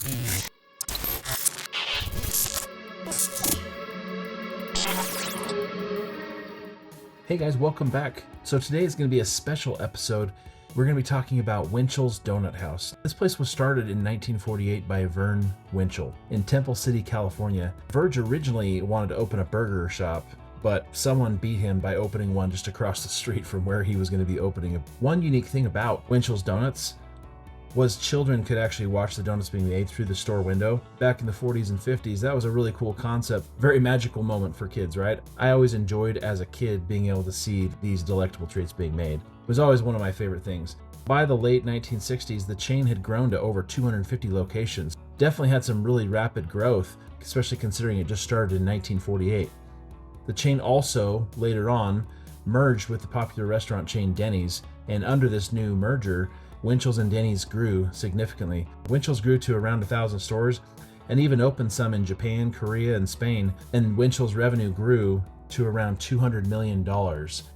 Hey guys, welcome back. So today is going to be a special episode. We're going to be talking about Winchell's Donut House. This place was started in 1948 by Vern Winchell in Temple City, California. Verge originally wanted to open a burger shop, but someone beat him by opening one just across the street from where he was going to be opening. One unique thing about Winchell's Donuts was children could actually watch the donuts being made through the store window. Back in the 40s and 50s, that was a really cool concept. Very magical moment for kids, right? I always enjoyed as a kid being able to see these delectable treats being made. It was always one of my favorite things. By the late 1960s, the chain had grown to over 250 locations. Definitely had some really rapid growth, especially considering it just started in 1948. The chain also, later on, merged with the popular restaurant chain Denny's, and under this new merger, Winchell's and Denny's grew significantly. Winchell's grew to around 1,000 stores and even opened some in Japan, Korea, and Spain, and Winchell's revenue grew to around $200 million.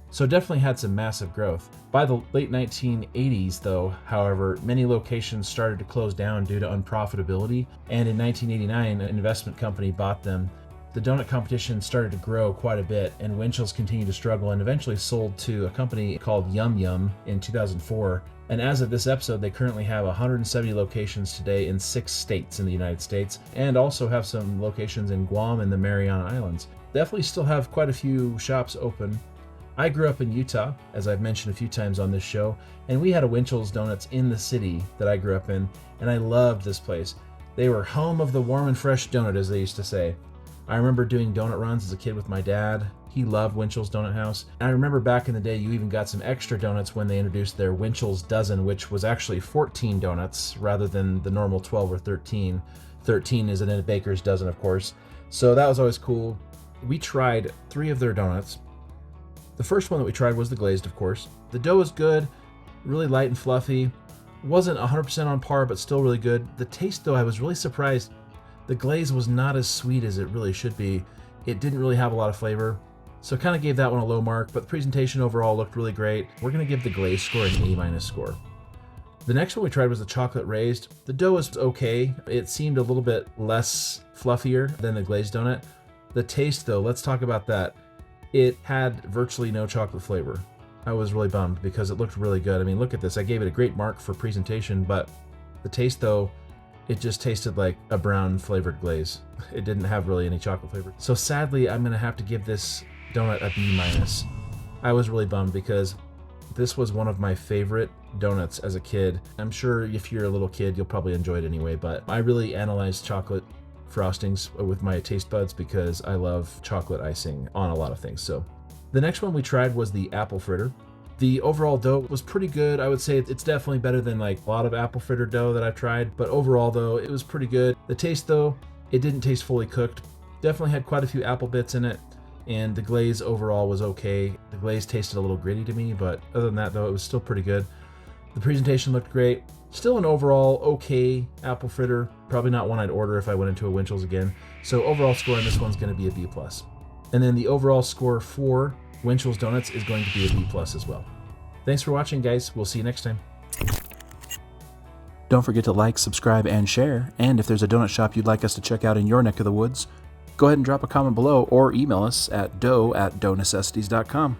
So definitely had some massive growth. By the late 1980s, though, however, many locations started to close down due to unprofitability, and in 1989, an investment company bought them. The donut competition started to grow quite a bit, and Winchell's continued to struggle and eventually sold to a company called Yum Yum in 2004. And as of this episode, they currently have 170 locations today in 6 states in the United States, and also have some locations in Guam and the Mariana Islands. Definitely still have quite a few shops open. I grew up in Utah, as I've mentioned a few times on this show, and we had a Winchell's Donuts in the city that I grew up in, and I loved this place. They were home of the warm and fresh donut, as they used to say. I remember doing donut runs as a kid with my dad. He loved Winchell's Donut House. And I remember back in the day, you even got some extra donuts when they introduced their Winchell's Dozen, which was actually 14 donuts rather than the normal 12 or 13. 13 is in a baker's dozen, of course. So that was always cool. We tried 3 of their donuts. The first one that we tried was the glazed, of course. The dough was good, really light and fluffy. Wasn't 100% on par, but still really good. The taste, though, I was really surprised. The glaze was not as sweet as it really should be. It didn't really have a lot of flavor. So kind of gave that one a low mark, but the presentation overall looked really great. We're going to give the glaze score an A- score. The next one we tried was the chocolate raised. The dough was okay. It seemed a little bit less fluffier than the glazed donut. The taste, though, let's talk about that. It had virtually no chocolate flavor. I was really bummed because it looked really good. I mean, look at this. I gave it a great mark for presentation, but the taste, though, it just tasted like a brown flavored glaze. It didn't have really any chocolate flavor. So sadly, I'm going to have to give this donut a B-. I was really bummed because this was one of my favorite donuts as a kid. I'm sure if you're a little kid, you'll probably enjoy it anyway, but I really analyzed chocolate frostings with my taste buds because I love chocolate icing on a lot of things. So the next one we tried was the apple fritter. The overall dough was pretty good. I would say it's definitely better than like a lot of apple fritter dough that I've tried, but overall though, it was pretty good. The taste though, it didn't taste fully cooked. Definitely had quite a few apple bits in it, and the glaze overall was okay. The glaze tasted a little gritty to me, but other than that though, it was still pretty good. The presentation looked great. Still an overall okay apple fritter. Probably not one I'd order if I went into a Winchell's again. So overall score on this one's going to be a B+. And then the overall score for Winchell's Donuts is going to be a B+ as well. Thanks for watching, guys. We'll see you next time. Don't forget to like, subscribe, and share. And if there's a donut shop you'd like us to check out in your neck of the woods, go ahead and drop a comment below or email us at dough@doughnecessities.com.